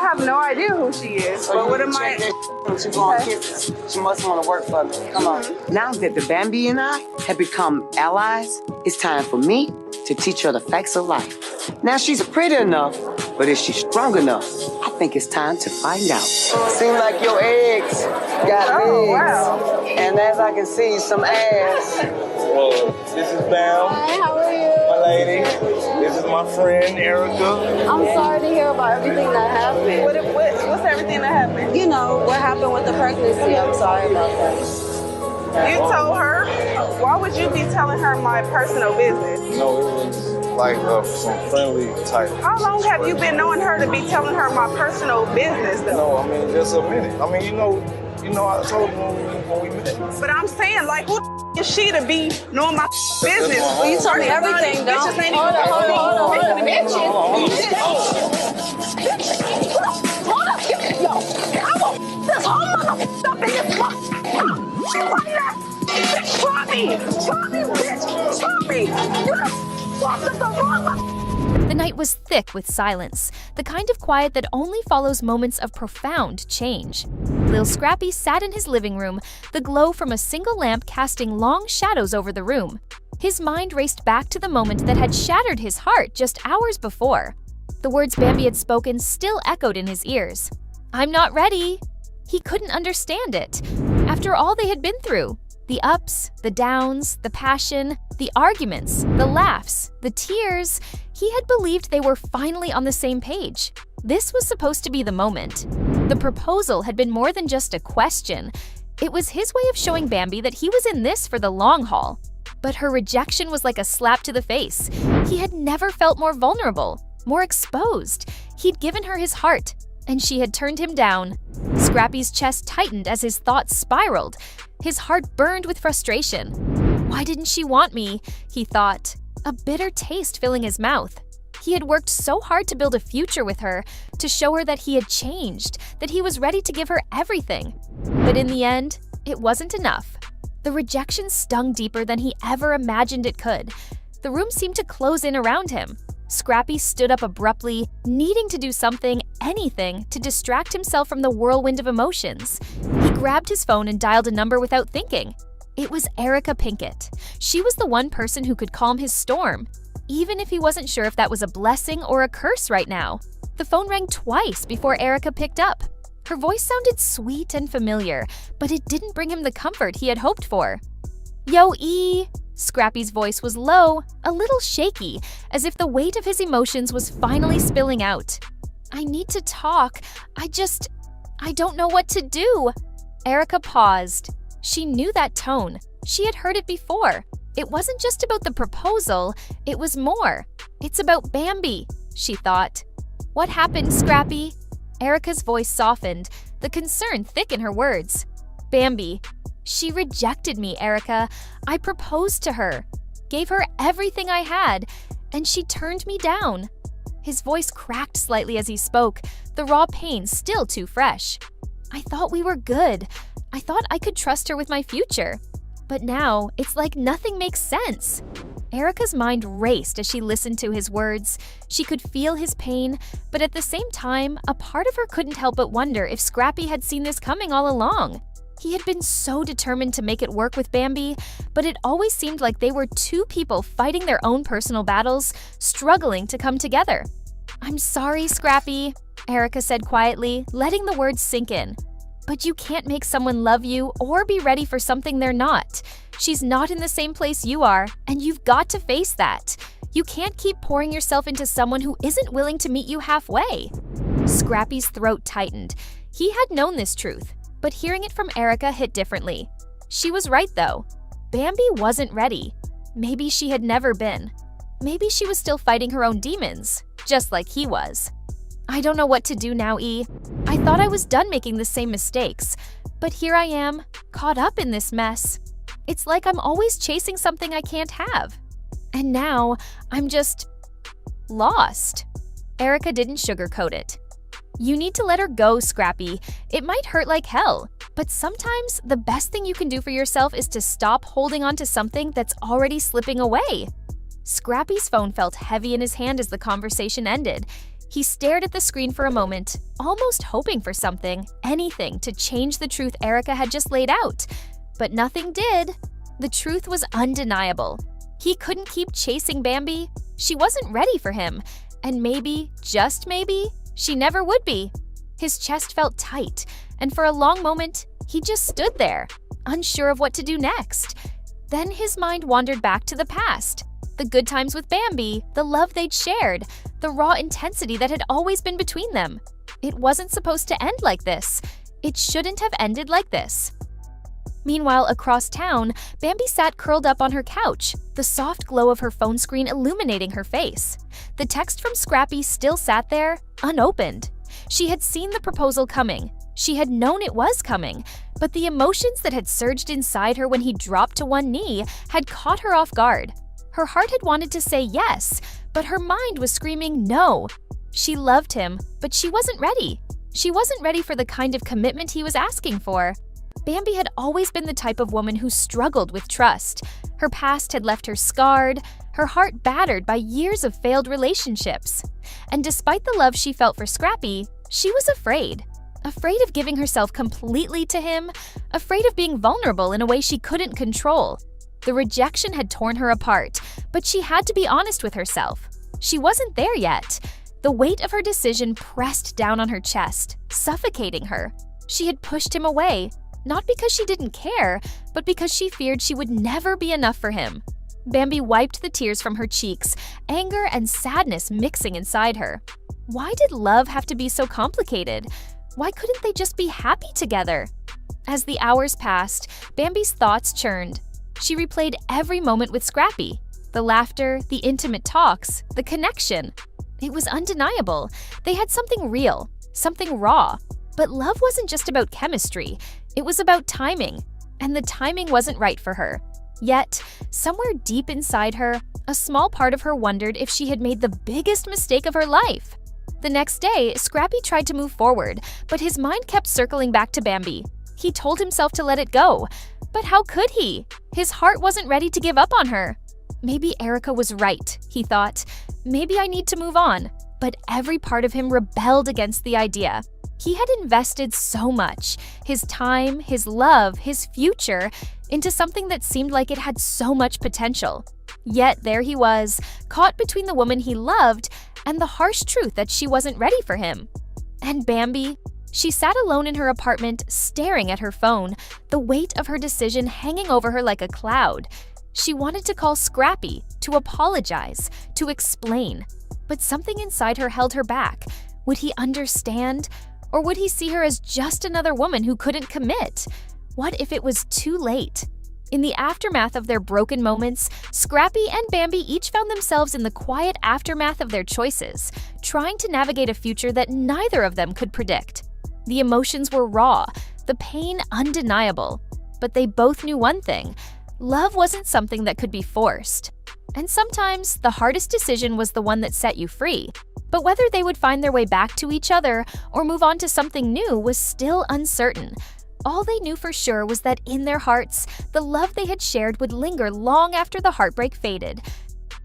I have no idea who she is. So but what am I? She going kisses. She must want to work for me. Come on. Now that the Bambi and I have become allies, it's time for me to teach her the facts of life. Now she's pretty enough, but is she strong enough? I think it's time to find out. Seem like your eggs got legs. Wow. And as I can see, some ass. Well, this is Bam. Hi, how are you? My lady. This is my friend, Erica. I'm sorry to hear about everything that happened. What's everything that happened? You know, what happened with the pregnancy. I'm sorry about that. You told her? Why would you be telling her my personal business? No, it was like some friendly type. How long have you been knowing her to be telling her my personal business, though? No, I mean, just a minute. I mean, you know, I told you when we met. But I'm saying, like, who is she to be knowing my business? Well, you told me everything, though. Hold on. Bitches. Hold up. Yo, I will this whole motherfucker up in this Try me, bitch. Try me. You done walked up the wrong. The night was thick with silence, the kind of quiet that only follows moments of profound change. Lil Scrappy sat in his living room, the glow from a single lamp casting long shadows over the room. His mind raced back to the moment that had shattered his heart just hours before. The words Bambi had spoken still echoed in his ears. "I'm not ready." He couldn't understand it. After all they had been through, the ups, the downs, the passion, the arguments, the laughs, the tears, he had believed they were finally on the same page. This was supposed to be the moment. The proposal had been more than just a question. It was his way of showing Bambi that he was in this for the long haul. But her rejection was like a slap to the face. He had never felt more vulnerable, more exposed. He'd given her his heart, and she had turned him down. Scrappy's chest tightened as his thoughts spiraled. His heart burned with frustration. Why didn't she want me? He thought, a bitter taste filling his mouth. He had worked so hard to build a future with her, to show her that he had changed, that he was ready to give her everything. But in the end, it wasn't enough. The rejection stung deeper than he ever imagined it could. The room seemed to close in around him. Scrappy stood up abruptly, needing to do something, anything, to distract himself from the whirlwind of emotions. He grabbed his phone and dialed a number without thinking. It was Erica Pinkett. She was the one person who could calm his storm, even if he wasn't sure if that was a blessing or a curse right now. The phone rang twice before Erica picked up. Her voice sounded sweet and familiar, but it didn't bring him the comfort he had hoped for. "Yo, E." Scrappy's voice was low, a little shaky, as if the weight of his emotions was finally spilling out. "I need to talk. I don't know what to do." Erica paused. She knew that tone. She had heard it before. It wasn't just about the proposal, it was more. "It's about Bambi," she thought. "What happened, Scrappy?" Erica's voice softened, the concern thick in her words. "Bambi. She rejected me, Erica. I proposed to her, gave her everything I had, and she turned me down." His voice cracked slightly as he spoke, the raw pain still too fresh. "I thought we were good. I thought I could trust her with my future. But now, it's like nothing makes sense." Erica's mind raced as she listened to his words. She could feel his pain, but at the same time, a part of her couldn't help but wonder if Scrappy had seen this coming all along. He had been so determined to make it work with Bambi, but it always seemed like they were two people fighting their own personal battles, struggling to come together. "I'm sorry, Scrappy," Erica said quietly, letting the words sink in. "But you can't make someone love you or be ready for something they're not. She's not in the same place you are, and you've got to face that. You can't keep pouring yourself into someone who isn't willing to meet you halfway." Scrappy's throat tightened. He had known this truth, but hearing it from Erica hit differently. She was right, though. Bambi wasn't ready. Maybe she had never been. Maybe she was still fighting her own demons, just like he was. "I don't know what to do now, E. I thought I was done making the same mistakes, but here I am, caught up in this mess. It's like I'm always chasing something I can't have. And now, I'm just lost." Erica didn't sugarcoat it. "You need to let her go, Scrappy. It might hurt like hell, but sometimes the best thing you can do for yourself is to stop holding on to something that's already slipping away." Scrappy's phone felt heavy in his hand as the conversation ended. He stared at the screen for a moment, almost hoping for something, anything, to change the truth Erica had just laid out. But nothing did. The truth was undeniable. He couldn't keep chasing Bambi. She wasn't ready for him. And maybe, just maybe, she never would be. His chest felt tight, and for a long moment, he just stood there, unsure of what to do next. Then his mind wandered back to the past. The good times with Bambi, the love they'd shared, the raw intensity that had always been between them. It wasn't supposed to end like this. It shouldn't have ended like this. Meanwhile, across town, Bambi sat curled up on her couch, the soft glow of her phone screen illuminating her face. The text from Scrappy still sat there, unopened. She had seen the proposal coming. She had known it was coming, but the emotions that had surged inside her when he dropped to one knee had caught her off guard. Her heart had wanted to say yes, but her mind was screaming no. She loved him, but she wasn't ready. She wasn't ready for the kind of commitment he was asking for. Bambi had always been the type of woman who struggled with trust. Her past had left her scarred, her heart battered by years of failed relationships. And despite the love she felt for Scrappy, she was afraid. Afraid of giving herself completely to him, afraid of being vulnerable in a way she couldn't control. The rejection had torn her apart, but she had to be honest with herself. She wasn't there yet. The weight of her decision pressed down on her chest, suffocating her. She had pushed him away, not because she didn't care, but because she feared she would never be enough for him. Bambi wiped the tears from her cheeks, anger and sadness mixing inside her. Why did love have to be so complicated? Why couldn't they just be happy together? As the hours passed, Bambi's thoughts churned. She replayed every moment with Scrappy. The laughter, the intimate talks, the connection. It was undeniable. They had something real, something raw. But love wasn't just about chemistry. It was about timing. And the timing wasn't right for her. Yet, somewhere deep inside her, a small part of her wondered if she had made the biggest mistake of her life. The next day, Scrappy tried to move forward, but his mind kept circling back to Bambi. He told himself to let it go. But how could he? His heart wasn't ready to give up on her. Maybe Erica was right, he thought. Maybe I need to move on. But every part of him rebelled against the idea. He had invested so much, his time, his love, his future, into something that seemed like it had so much potential. Yet there he was, caught between the woman he loved and the harsh truth that she wasn't ready for him. And Bambi? She sat alone in her apartment, staring at her phone, the weight of her decision hanging over her like a cloud. She wanted to call Scrappy, to apologize, to explain. But something inside her held her back. Would he understand? Or would he see her as just another woman who couldn't commit? What if it was too late? In the aftermath of their broken moments, Scrappy and Bambi each found themselves in the quiet aftermath of their choices, trying to navigate a future that neither of them could predict. The emotions were raw, the pain undeniable. But they both knew one thing: love wasn't something that could be forced. And sometimes, the hardest decision was the one that set you free. But whether they would find their way back to each other or move on to something new was still uncertain. All they knew for sure was that in their hearts, the love they had shared would linger long after the heartbreak faded,